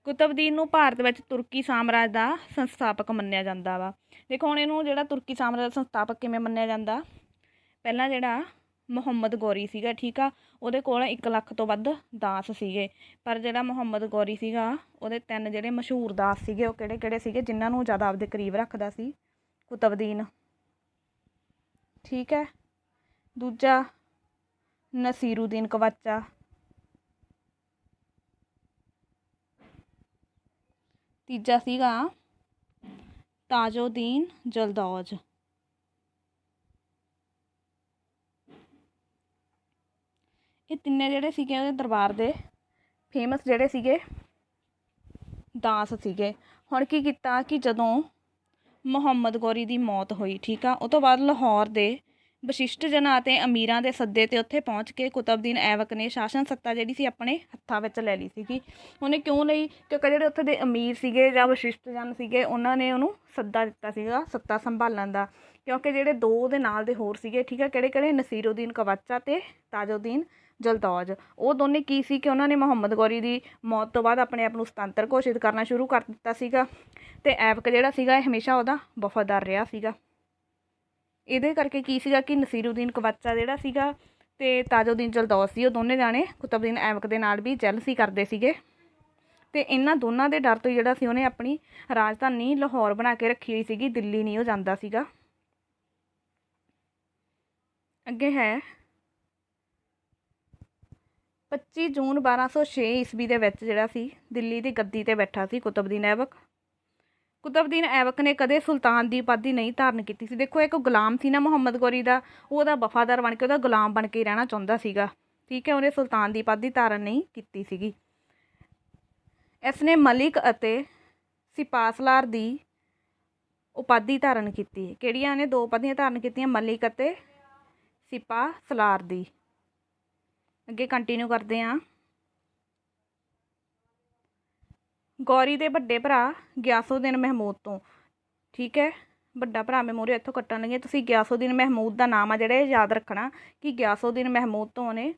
ਕੁਤਬਦੀਨ ਨੂੰ ਭਾਰਤ ਵਿੱਚ ਤੁਰਕੀ ਸਾਮਰਾਜ ਦਾ ਸੰਸਥਾਪਕ ਮੰਨਿਆ ਜਾਂਦਾ ਵਾ। ਦੇਖੋ ਹੁਣ ਇਹਨੂੰ ਜਿਹੜਾ ਤੁਰਕੀ ਸਾਮਰਾਜ ਦਾ ਸੰਸਥਾਪਕ ਕਿਵੇਂ ਮੰਨਿਆ ਜਾਂਦਾ? ਪਹਿਲਾਂ ਜਿਹੜਾ ਮੁਹੰਮਦ ਗੌਰੀ ਸੀਗਾ, ਠੀਕ ਆ, ਉਹਦੇ ਕੋਲ 1 ਲੱਖ ਤੋਂ ਵੱਧ ਦਾਸ ਸੀਗੇ, ਪਰ ਜਿਹੜਾ ਮੁਹੰਮਦ ਗੌਰੀ ਸੀਗਾ ਉਹਦੇ 3 ਜਿਹੜੇ ਮਸ਼ਹੂਰ ਦਾਸ ਸੀਗੇ, ਉਹ ਕਿਹੜੇ ਕਿਹੜੇ ਸੀਗੇ ਜਿਨ੍ਹਾਂ ਨੂੰ ਜ਼ਿਆਦਾ ਆਪਦੇ ਕਰੀਬ ਰੱਖਦਾ ਸੀ? ਕੁਤਬਦੀਨ, ਠੀਕ ਹੈ, ਦੂਜਾ ਨਸੀਰੂਦੀਨ ਕਵਾਚਾ, ਤੀਜਾ ਸੀਗਾ ਤਾਜੋਦੀਨ ਜਲਦੌਜ। ਇਹ ਤਿੰਨੇ ਜਿਹੜੇ ਸੀਗੇ ਉਹਦੇ ਦਰਬਾਰ ਦੇ ਫੇਮਸ ਜਿਹੜੇ ਸੀਗੇ ਦਾਸ ਸੀਗੇ। ਹੁਣ ਕੀ ਕੀਤਾ ਕਿ ਜਦੋਂ ਮੁਹੰਮਦ ਗੌਰੀ ਦੀ ਮੌਤ ਹੋਈ, ਠੀਕ ਆ, ਉਹ ਤੋਂ ਬਾਅਦ ਲਾਹੌਰ ਦੇ ਵਸ਼ਿਸ਼ਟ ਜਨਾਂ ਅਤੇ ਅਮੀਰਾਂ ਦੇ ਸੱਦੇ 'ਤੇ ਉੱਥੇ ਪਹੁੰਚ ਕੇ ਕੁਤਬਦੀਨ ਐਬਕ ਨੇ ਸ਼ਾਸਨ ਸੱਤਾ ਜਿਹੜੀ ਸੀ ਆਪਣੇ ਹੱਥਾਂ ਵਿੱਚ ਲੈ ਲਈ ਸੀਗੀ। ਉਹਨੇ ਕਿਉਂ ਲਈ? ਕਿਉਂਕਿ ਜਿਹੜੇ ਉੱਥੇ ਦੇ ਅਮੀਰ ਸੀਗੇ ਜਾਂ ਵਸ਼ਿਸ਼ਟ ਜਨ ਸੀਗੇ, ਉਹਨਾਂ ਨੇ ਉਹਨੂੰ ਸੱਦਾ ਦਿੱਤਾ ਸੀਗਾ ਸੱਤਾ ਸੰਭਾਲਣ ਦਾ। ਕਿਉਂਕਿ ਜਿਹੜੇ ਦੋ ਉਹਦੇ ਨਾਲ ਦੇ ਹੋਰ ਸੀਗੇ, ਠੀਕ ਹੈ, ਕਿਹੜੇ ਨਸੀਰੁਦੀਨ ਕਵਾਚਾ ਅਤੇ ਤਾਜੁਦੀਨ ਜਲਦੌਜ, ਉਹ ਦੋਨੇ ਕੀ ਸੀ ਕਿ ਉਹਨਾਂ ਨੇ ਮੁਹੰਮਦ ਗੌਰੀ ਦੀ ਮੌਤ ਤੋਂ ਬਾਅਦ ਆਪਣੇ ਆਪ ਨੂੰ ਸੁਤੰਤਰ ਘੋਸ਼ਿਤ ਕਰਨਾ ਸ਼ੁਰੂ ਕਰ ਦਿੱਤਾ ਸੀਗਾ, ਅਤੇ ਐਬਕ ਜਿਹੜਾ ਸੀਗਾ ਇਹ ਹਮੇਸ਼ਾ ਉਹਦਾ ਵਫਾਦਾਰ ਰਿਹਾ ਸੀਗਾ। ਇਹਦੇ ਕਰਕੇ ਕੀ ਸੀਗਾ ਕਿ ਨਸੀਰੁਦੀਨ ਕਵਾਚਾ ਜਿਹੜਾ ਸੀਗਾ ਅਤੇ ਤਾਜੁਦੀਨ ਜਲਦੌਜ ਸੀ, ਉਹ ਦੋਨੇ ਜਾਣੇ ਕੁਤਬਦੀਨ ਐਬਕ ਦੇ ਨਾਲ ਵੀ ਜੈਲਸੀ ਕਰਦੇ ਸੀਗੇ, ਅਤੇ ਇਹਨਾਂ ਦੋਨਾਂ ਦੇ ਡਰ ਤੋਂ ਜਿਹੜਾ ਸੀ ਉਹਨੇ ਆਪਣੀ ਰਾਜਧਾਨੀ ਲਾਹੌਰ ਬਣਾ ਕੇ ਰੱਖੀ ਹੋਈ ਸੀਗੀ, ਦਿੱਲੀ ਨਹੀਂ ਉਹ ਜਾਂਦਾ ਸੀਗਾ। ਅੱਗੇ ਹੈ 25 ਜੂਨ 1206 ਈਸਵੀ ਦੇ ਵਿੱਚ ਜਿਹੜਾ ਸੀ ਦਿੱਲੀ ਦੀ ਗੱਦੀ 'ਤੇ ਬੈਠਾ ਸੀ ਕੁਤਬਦੀਨ ਐਬਕ। ਕੁਤਬਦੀਨ ਐਬਕ ਨੇ ਕਦੇ ਸੁਲਤਾਨ ਦੀ ਉਪਾਧੀ ਨਹੀਂ ਧਾਰਨ ਕੀਤੀ ਸੀ। ਦੇਖੋ, ਇੱਕ ਗੁਲਾਮ ਸੀ ਨਾ ਮੁਹੰਮਦ ਗੌਰੀ ਦਾ, ਉਹ ਉਹਦਾ ਵਫਾਦਾਰ ਬਣ ਕੇ ਉਹਦਾ ਗੁਲਾਮ ਬਣ ਕੇ ਹੀ ਰਹਿਣਾ ਚਾਹੁੰਦਾ ਸੀਗਾ, ਠੀਕ ਹੈ, ਉਹਨੇ ਸੁਲਤਾਨ ਦੀ ਉਪਾਧੀ ਧਾਰਨ ਨਹੀਂ ਕੀਤੀ ਸੀਗੀ। ਇਸ ਨੇ ਮਲਿਕ ਅਤੇ ਸਿਪਾਹਸਲਾਰ ਦੀ ਉਪਾਧੀ ਧਾਰਨ ਕੀਤੀ। ਕਿਹੜੀਆਂ ਨੇ ਦੋ ਉਪਾਧੀਆਂ ਧਾਰਨ ਕੀਤੀਆਂ? ਮਲਿਕ ਅਤੇ ਸਿਪਾਹਸਲਾਰ ਦੀ। ਅੱਗੇ ਕੰਟੀਨਿਊ ਕਰਦੇ ਹਾਂ। ਗੌਰੀ ਦੇ ਵੱਡੇ ਭਰਾ ਗਿਆਸੁਦੀਨ ਮਹਿਮੂਦ ਤੋਂ, ਠੀਕ ਹੈ, ਵੱਡਾ ਭਰਾ ਮੈਂ ਮੂਹਰੇ ਇੱਥੋਂ ਕੱਟਣ ਲੱਗੀ, ਤੁਸੀਂ ਗਿਆਸੁਦੀਨ ਮਹਿਮੂਦ ਦਾ ਨਾਮ ਆ ਜਿਹੜਾ ਇਹ ਯਾਦ ਰੱਖਣਾ ਕਿ ਗਿਆਸੁਦੀਨ ਮਹਿਮੂਦ ਤੋਂ ਉਹਨੇ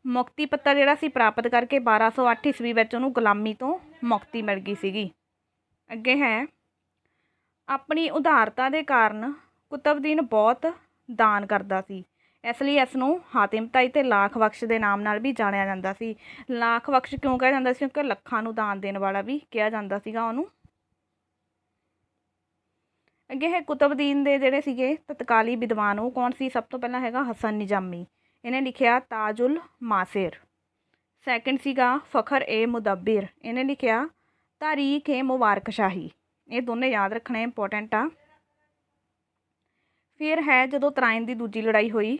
ਮੁਕਤੀ ਪੱਤਰ ਜਿਹੜਾ ਸੀ ਪ੍ਰਾਪਤ ਕਰਕੇ 1208 ਈਸਵੀ ਵਿੱਚ ਉਹਨੂੰ ਗੁਲਾਮੀ ਤੋਂ ਮੁਕਤੀ ਮਿਲ ਗਈ ਸੀਗੀ। ਅੱਗੇ ਹੈ ਆਪਣੀ ਉਦਾਰਤਾ ਦੇ ਕਾਰਨ ਕੁਤਬਦੀਨ ਬਹੁਤ ਦਾਨ ਕਰਦਾ ਸੀ, ਇਸ ਲਈ ਇਸ ਨੂੰ ਹਾਤਿਮ ਤਾਈ ਅਤੇ ਲਾਖ ਬਖਸ਼ ਦੇ ਨਾਮ ਨਾਲ ਵੀ ਜਾਣਿਆ ਜਾਂਦਾ ਸੀ। ਲਾਖ ਬਖਸ਼ ਕਿਉਂ ਕਿਹਾ ਜਾਂਦਾ ਸੀ? ਕਿਉਂਕਿ ਲੱਖਾਂ ਨੂੰ ਦਾਨ ਦੇਣ ਵਾਲਾ ਵੀ ਕਿਹਾ ਜਾਂਦਾ ਸੀਗਾ ਉਹਨੂੰ। ਅੱਗੇ ਹੈ ਕੁਤਬਦੀਨ ਦੇ ਜਿਹੜੇ ਸੀਗੇ ਤਤਕਾਲੀ ਵਿਦਵਾਨ, ਉਹ ਕੌਣ ਸੀ? ਸਭ ਤੋਂ ਪਹਿਲਾਂ ਹੈਗਾ ਹਸਨ ਨਿਜ਼ਾਮੀ, ਇਹਨੇ ਲਿਖਿਆ ਤਾਜੁਲ ਮਾਸਿਰ। ਸੈਕਿੰਡ ਸੀਗਾ ਫਖਰ ਏ ਮੁਦੱਬਿਰ, ਇਹਨੇ ਲਿਖਿਆ ਤਾਰੀਖ ਏ ਮੁਬਾਰਕ ਸ਼ਾਹੀ। ਇਹ ਦੋਨੇ ਯਾਦ ਰੱਖਣੇ ਇੰਪੋਰਟੈਂਟ ਆ। ਫਿਰ ਹੈ ਜਦੋਂ ਤਰਾਇਨ ਦੀ ਦੂਜੀ ਲੜਾਈ ਹੋਈ,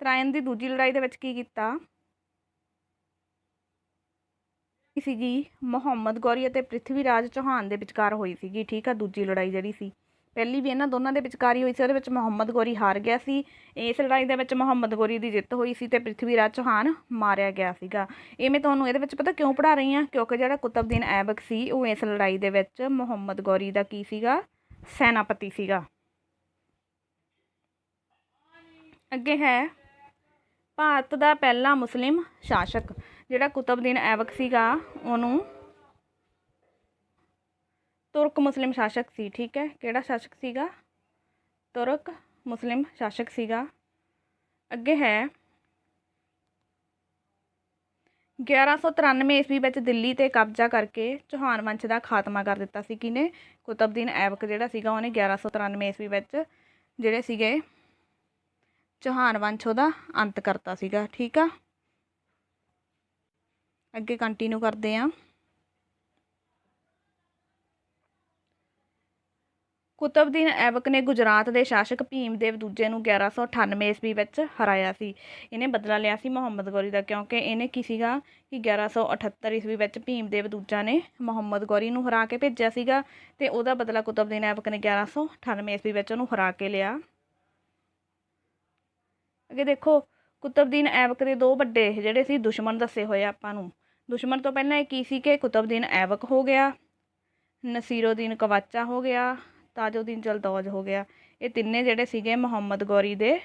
ਤਰਾਇਨ ਦੀ ਦੂਜੀ ਲੜਾਈ ਦੇ ਵਿੱਚ ਕੀ ਕੀਤਾ ਸੀਗੀ? ਮੁਹੰਮਦ ਗੌਰੀ ਅਤੇ ਪ੍ਰਿਥਵੀ ਰਾਜ ਚੌਹਾਨ ਦੇ ਵਿਚਕਾਰ ਹੋਈ ਸੀਗੀ, ਠੀਕ ਆ, ਦੂਜੀ ਲੜਾਈ ਜਿਹੜੀ ਸੀ। ਪਹਿਲੀ ਵੀ ਇਹਨਾਂ ਦੋਨਾਂ ਦੇ ਵਿਚਕਾਰ ਹੀ ਹੋਈ ਸੀ, ਉਹਦੇ ਵਿੱਚ ਮੁਹੰਮਦ ਗੌਰੀ ਹਾਰ ਗਿਆ ਸੀ। ਇਸ ਲੜਾਈ ਦੇ ਵਿੱਚ ਮੁਹੰਮਦ ਗੌਰੀ ਦੀ ਜਿੱਤ ਹੋਈ ਸੀ ਅਤੇ ਪ੍ਰਿਥਵੀ ਰਾਜ ਚੌਹਾਨ ਮਾਰਿਆ ਗਿਆ ਸੀਗਾ। ਇਹ ਮੈਂ ਤੁਹਾਨੂੰ ਇਹਦੇ ਵਿੱਚ ਪਤਾ ਕਿਉਂ ਪੜ੍ਹਾ ਰਹੀ ਹਾਂ? ਕਿਉਂਕਿ ਜਿਹੜਾ ਕੁਤਬਦੀਨ ਐਬਕ ਸੀ ਉਹ ਇਸ ਲੜਾਈ ਦੇ ਵਿੱਚ ਮੁਹੰਮਦ ਗੌਰੀ ਦਾ ਕੀ ਸੀਗਾ? ਸੈਨਾਪਤੀ ਸੀਗਾ। ਅੱਗੇ ਹੈ ਭਾਰਤ ਦਾ ਪਹਿਲਾ ਮੁਸਲਿਮ ਸ਼ਾਸਕ। ਜਿਹੜਾ ਕੁਤਬਦੀਨ ਐਬਕ ਸੀਗਾ ਉਹਨੂੰ ਤੁਰਕ ਮੁਸਲਿਮ ਸ਼ਾਸਕ ਸੀ, ਠੀਕ ਹੈ, ਕਿਹੜਾ ਸ਼ਾਸਕ ਸੀਗਾ? ਤੁਰਕ ਮੁਸਲਿਮ ਸ਼ਾਸਕ ਸੀਗਾ। ਅੱਗੇ ਹੈ 1193 ਈਸਵੀ ਵਿੱਚ ਦਿੱਲੀ 'ਤੇ ਕਬਜ਼ਾ ਕਰਕੇ ਚੌਹਾਨ ਵੰਸ਼ ਦਾ ਖਾਤਮਾ ਕਰ ਦਿੱਤਾ ਸੀ। ਕਿਹਨੇ? ਕੁਤਬਦੀਨ ਐਬਕ ਜਿਹੜਾ ਸੀਗਾ ਉਹਨੇ 1193 ਈਸਵੀ ਵਿੱਚ ਜਿਹੜੇ ਸੀਗੇ ਚੌਹਾਨ ਵੰਸ਼ ਉਹਦਾ ਅੰਤ ਕਰਤਾ ਸੀਗਾ, ਠੀਕ ਆ। ਅੱਗੇ ਕੰਟੀਨਿਊ ਕਰਦੇ ਹਾਂ। ਕੁਤਬਦੀਨ ਐਬਕ ਨੇ ਗੁਜਰਾਤ ਦੇ ਸ਼ਾਸਕ ਭੀਮਦੇਵ ਦੂਜੇ ਨੂੰ 1198 ਈਸਵੀ ਵਿੱਚ ਹਰਾਇਆ ਸੀ। ਇਹਨੇ ਬਦਲਾ ਲਿਆ ਸੀ ਮੁਹੰਮਦ ਗੌਰੀ ਦਾ, ਕਿਉਂਕਿ ਇਹਨੇ ਕੀ ਸੀਗਾ ਕਿ 1178 ਈਸਵੀ ਵਿੱਚ ਭੀਮਦੇਵ ਦੂਜਾ ਨੇ ਮੁਹੰਮਦ ਗੌਰੀ ਨੂੰ ਹਰਾ ਕੇ ਭੇਜਿਆ ਸੀਗਾ, ਅਤੇ ਉਹਦਾ ਬਦਲਾ ਕੁਤਬਦੀਨ ਐਬਕ ਨੇ 1198 ਈਸਵੀ ਵਿੱਚ ਉਹਨੂੰ ਹਰਾ ਕੇ ਲਿਆ। ਅੱਗੇ ਦੇਖੋ, ਕੁਤਬਦੀਨ ਐਬਕ ਦੇ ਦੋ ਵੱਡੇ ਜਿਹੜੇ ਸੀ ਦੁਸ਼ਮਣ ਦੱਸੇ ਹੋਏ ਆਪਾਂ ਨੂੰ। ਦੁਸ਼ਮਣ ਤੋਂ ਪਹਿਲਾਂ ਇਹ ਕੀ ਸੀ ਕਿ ਕੁਤਬਦੀਨ ਐਬਕ ਹੋ ਗਿਆ, ਨਸੀਰੁਦੀਨ ਕਵਾਚਾ ਹੋ ਗਿਆ, ਤਾਜੁਦੀਨ ਜਲਦੌਜ ਹੋ ਗਿਆ। ਇਹ ਤਿੰਨੇ ਜਿਹੜੇ ਸੀਗੇ ਮੁਹੰਮਦ ਗੌਰੀ ਦੇ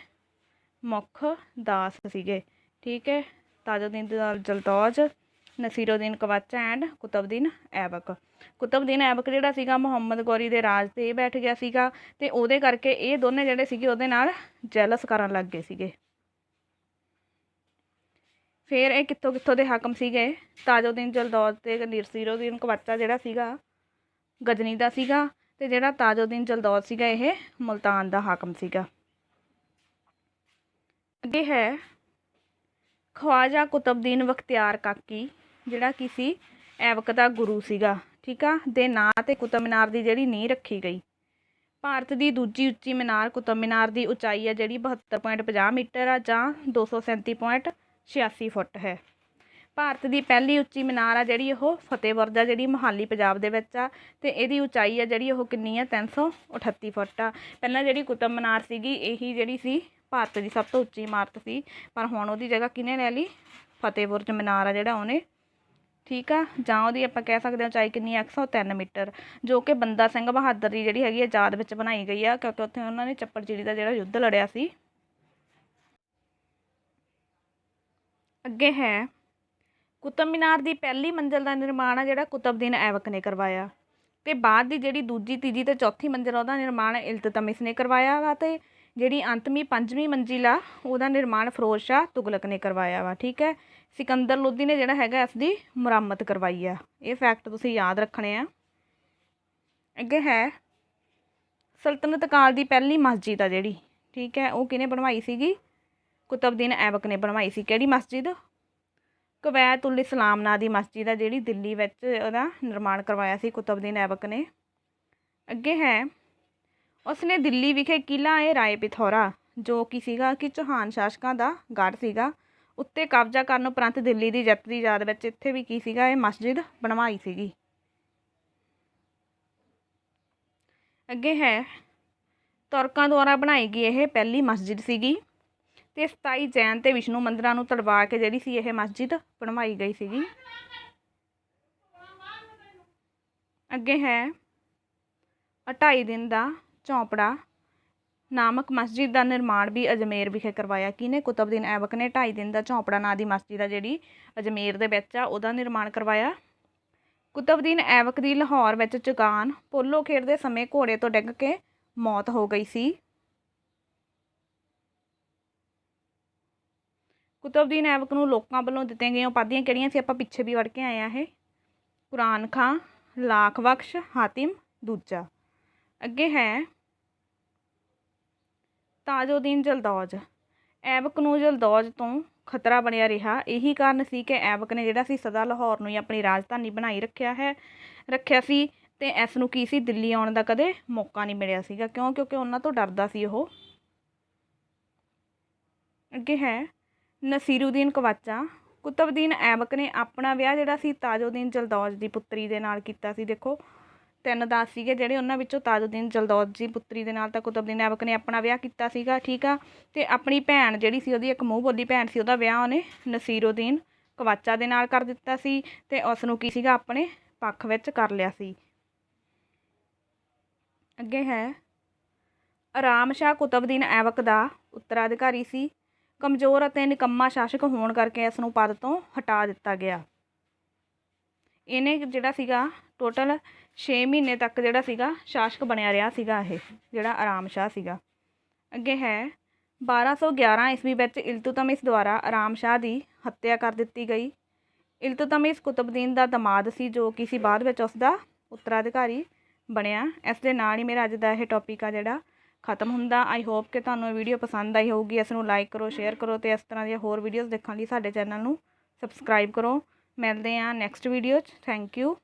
ਮੁੱਖ ਦਾਸ ਸੀਗੇ, ਠੀਕ ਹੈ, ਤਾਜੁਦੀਨ ਜਲਦੌਜ, ਨਸੀਰੁਦੀਨ ਕਵਾਚਾ ਐਂਡ ਕੁਤਬਦੀਨ ਐਬਕ। ਕੁਤਬਦੀਨ ਐਬਕ ਜਿਹੜਾ ਸੀਗਾ ਮੁਹੰਮਦ ਗੌਰੀ ਦੇ ਰਾਜ 'ਤੇ ਬੈਠ ਗਿਆ ਸੀਗਾ, ਅਤੇ ਉਹਦੇ ਕਰਕੇ ਇਹ ਦੋਨੇ ਜਿਹੜੇ ਸੀਗੇ ਉਹਦੇ ਨਾਲ ਜੈਲਸ ਕਰਨ ਲੱਗ ਗਏ ਸੀਗੇ। ਫਿਰ ਇਹ ਕਿੱਥੋਂ ਦੇ ਹਾਕਮ ਸੀਗੇ? ਤਾਜੁਦੀਨ ਜਲਦੌਜ ਅਤੇ ਨਸੀਰੁਦੀਨ ਕਵਾਚਾ ਜਿਹੜਾ ਸੀਗਾ ਗਜਨੀ ਦਾ ਸੀਗਾ, ਅਤੇ ਜਿਹੜਾ ਤਾਜੁਦੀਨ ਜਲਦੌਜ ਸੀਗਾ ਇਹ ਮੁਲਤਾਨ ਦਾ ਹਾਕਮ ਸੀਗਾ। ਅੱਗੇ ਹੈ ਖਵਾਜਾ ਕੁਤਬਦੀਨ ਬਖਤਿਆਰ ਕਾਕੀ, ਜਿਹੜਾ ਕੀ ਸੀ ਐਬਕ ਦਾ ਗੁਰੂ ਸੀਗਾ, ਠੀਕ ਆ, ਦੇ ਨਾਂ 'ਤੇ ਕੁਤਬ ਮੀਨਾਰ ਦੀ ਜਿਹੜੀ ਨੀਂਹ ਰੱਖੀ ਗਈ। ਭਾਰਤ ਦੀ ਦੂਜੀ ਉੱਚੀ ਮੀਨਾਰ ਕੁਤਬ ਮੀਨਾਰ ਦੀ ਉਚਾਈ ਹੈ ਜਿਹੜੀ 72.50 ਮੀਟਰ ਆ ਜਾਂ 237.86 ਫੁੱਟ ਹੈ। ਭਾਰਤ ਦੀ ਪਹਿਲੀ ਉੱਚੀ ਮੀਨਾਰ ਆ ਜਿਹੜੀ ਉਹ ਫਤਿਹ ਬੁਰਜ ਆ, ਜਿਹੜੀ ਮੋਹਾਲੀ ਪੰਜਾਬ ਦੇ ਵਿੱਚ ਆ, ਅਤੇ ਇਹਦੀ ਉਚਾਈ ਆ ਜਿਹੜੀ ਉਹ ਕਿੰਨੀ ਆ 338 ਫੁੱਟ ਆ। ਪਹਿਲਾਂ ਜਿਹੜੀ ਕੁਤਬ ਮੀਨਾਰ ਸੀਗੀ ਇਹੀ ਜਿਹੜੀ ਸੀ ਭਾਰਤ ਦੀ ਸਭ ਤੋਂ ਉੱਚੀ ਇਮਾਰਤ ਸੀ, ਪਰ ਹੁਣ ਉਹਦੀ ਜਗ੍ਹਾ ਕਿਹਨੇ ਲੈ ਲਈ? ਫਤਿਹ ਬੁਰਜ ਮੀਨਾਰ ਆ ਜਿਹੜਾ ਉਹਨੇ, ਠੀਕ ਆ। ਜਾਂ ਉਹਦੀ ਆਪਾਂ ਕਹਿ ਸਕਦੇ ਹਾਂ ਉਚਾਈ ਕਿੰਨੀ ਆ 103 ਮੀਟਰ, ਜੋ ਕਿ ਬੰਦਾ ਸਿੰਘ ਬਹਾਦਰ ਦੀ ਜਿਹੜੀ ਹੈਗੀ ਆ ਯਾਦ ਵਿੱਚ ਬਣਾਈ ਗਈ ਆ, ਕਿਉਂਕਿ ਉੱਥੇ ਉਹਨਾਂ ਨੇ ਚੱਪੜਚਿੜੀ ਦਾ ਜਿਹੜਾ ਯੁੱਧ ਲੜਿਆ ਸੀ। ਅੱਗੇ ਹੈ ਕੁਤਬ ਮੀਨਾਰ ਦੀ ਪਹਿਲੀ ਮੰਜ਼ਿਲ ਦਾ ਨਿਰਮਾਣ ਆ ਜਿਹੜਾ ਕੁਤਬਦੀਨ ਐਬਕ ਨੇ ਕਰਵਾਇਆ, ਅਤੇ ਬਾਅਦ ਦੀ ਜਿਹੜੀ ਦੂਜੀ, ਤੀਜੀ ਅਤੇ ਚੌਥੀ ਮੰਜ਼ਿਲ ਉਹਦਾ ਨਿਰਮਾਣ ਇਲਤਤਮਿਸ ਨੇ ਕਰਵਾਇਆ ਵਾ, ਅਤੇ ਜਿਹੜੀ ਅੰਤਮੀ ਪੰਜਵੀਂ ਮੰਜ਼ਿਲ ਆ ਉਹਦਾ ਨਿਰਮਾਣ ਫਿਰੋਜ਼ ਸ਼ਾਹ ਤੁਗਲਕ ਨੇ ਕਰਵਾਇਆ ਵਾ, ਠੀਕ ਹੈ। ਸਿਕੰਦਰ ਲੋਧੀ ਨੇ ਜਿਹੜਾ ਹੈਗਾ ਇਸ ਦੀ ਮੁਰੰਮਤ ਕਰਵਾਈ ਆ। ਇਹ ਫੈਕਟ ਤੁਸੀਂ ਯਾਦ ਰੱਖਣੇ ਆ। ਅੱਗੇ ਹੈ ਸਲਤਨਤ ਕਾਲ ਦੀ ਪਹਿਲੀ ਮਸਜਿਦ ਆ ਜਿਹੜੀ, ਠੀਕ ਹੈ, ਉਹ ਕਿਹਨੇ ਬਣਵਾਈ ਸੀਗੀ? ਕੁਤਬਦੀਨ ਐਬਕ ਨੇ ਬਣਵਾਈ ਸੀ। ਕਿਹੜੀ ਮਸਜਿਦ? ਕਵੈਤ ਉਲ ਇਸਲਾਮ ਨਾਂ ਦੀ ਮਸਜਿਦ ਆ ਜਿਹੜੀ ਦਿੱਲੀ ਵਿੱਚ ਉਹਦਾ ਨਿਰਮਾਣ ਕਰਵਾਇਆ ਸੀ ਕੁਤਬਦੀਨ ਐਬਕ ਨੇ। ਅੱਗੇ ਹੈ ਉਸਨੇ ਦਿੱਲੀ ਵਿਖੇ ਕਿਲ੍ਹਾ ਰਾਏ ਪਿਥੌਰਾ, ਜੋ ਕਿ ਸੀਗਾ ਕਿ ਚੌਹਾਨ ਸ਼ਾਸਕਾਂ ਦਾ ਗੜ੍ਹ ਸੀਗਾ, ਉੱਤੇ ਕਬਜ਼ਾ ਕਰਨ ਉਪਰੰਤ ਦਿੱਲੀ ਦੀ ਜਿੱਤ ਦੀ ਯਾਦ ਵਿੱਚ ਇੱਥੇ ਵੀ ਕੀ ਸੀਗਾ ਇਹ ਮਸਜਿਦ ਬਣਵਾਈ ਸੀਗੀ। ਅੱਗੇ ਹੈ ਤੁਰਕਾਂ ਦੁਆਰਾ ਬਣਾਈ ਗਈ ਇਹ ਪਹਿਲੀ ਮਸਜਿਦ ਸੀਗੀ, ਅਤੇ 27 ਜੈਨ ਅਤੇ ਵਿਸ਼ਨੂੰ ਮੰਦਰਾਂ ਨੂੰ ਤੜਵਾ ਕੇ ਜਿਹੜੀ ਸੀ ਇਹ ਮਸਜਿਦ ਬਣਵਾਈ ਗਈ ਸੀਗੀ। ਅੱਗੇ ਹੈ 28 ਦਿਨ ਦਾ ਝੌਂਪੜਾ ਨਾਮਕ ਮਸਜਿਦ ਦਾ ਨਿਰਮਾਣ ਵੀ ਅਜਮੇਰ ਵਿਖੇ ਕਰਵਾਇਆ। ਕਿਹਨੇ? ਕੁਤਬਦੀਨ ਐਬਕ ਨੇ 28 ਦਿਨ ਦਾ ਝੌਂਪੜਾ ਨਾਂ ਦੀ ਮਸਜਿਦ ਆ ਜਿਹੜੀ ਅਜਮੇਰ ਦੇ ਵਿੱਚ ਆ ਉਹਦਾ ਨਿਰਮਾਣ ਕਰਵਾਇਆ। ਕੁਤਬਦੀਨ ਐਬਕ ਦੀ ਲਾਹੌਰ ਵਿੱਚ ਚੁਗਾਨ ਪੋਲੋ ਖੇਡਦੇ ਸਮੇਂ ਘੋੜੇ ਤੋਂ ਡਿੱਗ ਕੇ ਮੌਤ ਹੋ ਗਈ ਸੀ। ਕੁਤਬਦੀਨ ਐਬਕ ਨੂੰ ਲੋਕਾਂ ਵੱਲੋਂ ਦਿੱਤੀਆਂ ਗਈਆਂ ਉਪਾਧੀਆਂ ਕਿਹੜੀਆਂ ਸੀ? ਆਪਾਂ ਪਿੱਛੇ ਵੀ ਪੜ੍ਹ ਕੇ ਆਏ ਆ ਇਹ। ਕੁਰਾਨ ਖਾਂ, ਲਾਖ ਬਖਸ਼, ਹਾਤਿਮ ਦੂਜਾ। ਅੱਗੇ ਹੈ ਤਾਜੁਦੀਨ ਜਲਦੌਜ। ਐਬਕ ਨੂੰ ਜਲਦੌਜ ਤੋਂ ਖਤਰਾ ਬਣਿਆ ਰਿਹਾ, ਇਹੀ ਕਾਰਨ ਸੀ ਕਿ ਐਬਕ ਨੇ ਜਿਹੜਾ ਸੀ ਸਦਾ ਲਾਹੌਰ ਨੂੰ ਹੀ ਆਪਣੀ ਰਾਜਧਾਨੀ ਬਣਾਈ ਰੱਖਿਆ ਸੀ, ਅਤੇ ਇਸ ਨੂੰ ਕੀ ਸੀ ਦਿੱਲੀ ਆਉਣ ਦਾ ਕਦੇ ਮੌਕਾ ਨਹੀਂ ਮਿਲਿਆ ਸੀਗਾ। ਕਿਉਂਕਿ ਉਹਨਾਂ ਤੋਂ ਡਰਦਾ ਸੀ ਉਹ। ਅੱਗੇ ਹੈ ਨਸੀਰੂਦੀਨ ਕਵਾਚਾ। ਕੁਤਬਦੀਨ ਐਬਕ ਨੇ ਆਪਣਾ ਵਿਆਹ ਜਿਹੜਾ ਸੀ ਤਾਜੁਦੀਨ ਜਲਦੌਜ ਦੀ ਪੁੱਤਰੀ ਦੇ ਨਾਲ ਕੀਤਾ ਸੀ। ਦੇਖੋ 3 ਦਾਸ ਸੀਗੇ ਜਿਹੜੇ, ਉਹਨਾਂ ਵਿੱਚੋਂ ਤਾਜੁਦੀਨ ਜਲਦੌਜ ਦੀ ਪੁੱਤਰੀ ਦੇ ਨਾਲ ਤਾਂ ਕੁਤਬਦੀਨ ਐਬਕ ਨੇ ਆਪਣਾ ਵਿਆਹ ਕੀਤਾ ਸੀਗਾ, ਠੀਕ ਆ। ਅਤੇ ਆਪਣੀ ਭੈਣ ਜਿਹੜੀ ਸੀ ਉਹਦੀ ਇੱਕ ਮੂੰਹ ਬੋਲੀ ਭੈਣ ਸੀ, ਉਹਦਾ ਵਿਆਹ ਉਹਨੇ ਨਸੀਰੂਦੀਨ ਕਵਾਚਾ ਦੇ ਨਾਲ ਕਰ ਦਿੱਤਾ ਸੀ, ਅਤੇ ਉਸ ਨੂੰ ਕੀ ਸੀਗਾ ਆਪਣੇ ਪੱਖ ਵਿੱਚ ਕਰ ਲਿਆ ਸੀ। ਅੱਗੇ ਹੈ ਆਰਾਮ ਸ਼ਾਹ ਕੁਤਬਦੀਨ ਐਬਕ ਦਾ ਉੱਤਰਾਧਿਕਾਰੀ ਸੀ। ਕਮਜ਼ੋਰ ਅਤੇ ਨਿਕੰਮਾ ਸ਼ਾਸਕ ਹੋਣ ਕਰਕੇ ਇਸ ਨੂੰ ਪਦ ਤੋਂ ਹਟਾ ਦਿੱਤਾ ਗਿਆ। ਇਹਨੇ ਜਿਹੜਾ ਸੀਗਾ ਟੋਟਲ 6 ਮਹੀਨੇ ਤੱਕ ਜਿਹੜਾ ਸੀਗਾ ਸ਼ਾਸਕ ਬਣਿਆ ਰਿਹਾ ਸੀਗਾ ਇਹ ਜਿਹੜਾ ਆਰਾਮ ਸ਼ਾਹ ਸੀਗਾ। ਅੱਗੇ ਹੈ 1211 ਈਸਵੀ ਵਿੱਚ ਇਲਤੁਤਮਿਸ ਦੁਆਰਾ ਆਰਾਮ ਸ਼ਾਹ ਦੀ ਹੱਤਿਆ ਕਰ ਦਿੱਤੀ ਗਈ। ਇਲਤੁਤਮਿਸ ਕੁਤਬਦੀਨ ਦਾ ਦਮਾਦ ਸੀ, ਜੋ ਕਿ ਸੀ ਬਾਅਦ ਵਿੱਚ ਉਸ ਦਾ ਉੱਤਰਾਧਿਕਾਰੀ ਬਣਿਆ। ਇਸ ਦੇ ਨਾਲ ਹੀ ਮੇਰਾ ਅੱਜ ਦਾ ਇਹ ਟੌਪਿਕ ਆ ਜਿਹੜਾ ਖਤਮ ਹੁੰਦਾ। ਆਈ ਹੋਪ ਕਿ ਤੁਹਾਨੂੰ ਇਹ ਵੀਡੀਓ ਪਸੰਦ ਆਈ ਹੋਊਗੀ। ਇਸ ਨੂੰ ਲਾਈਕ ਕਰੋ, ਸ਼ੇਅਰ ਕਰੋ, ਅਤੇ ਇਸ ਤਰ੍ਹਾਂ ਦੀਆਂ ਹੋਰ ਵੀਡੀਓਜ਼ ਦੇਖਣ ਲਈ ਸਾਡੇ ਚੈਨਲ ਨੂੰ ਸਬਸਕ੍ਰਾਈਬ ਕਰੋ। ਮਿਲਦੇ ਹਾਂ ਨੈਕਸਟ ਵੀਡੀਓ 'ਚ। Thank you.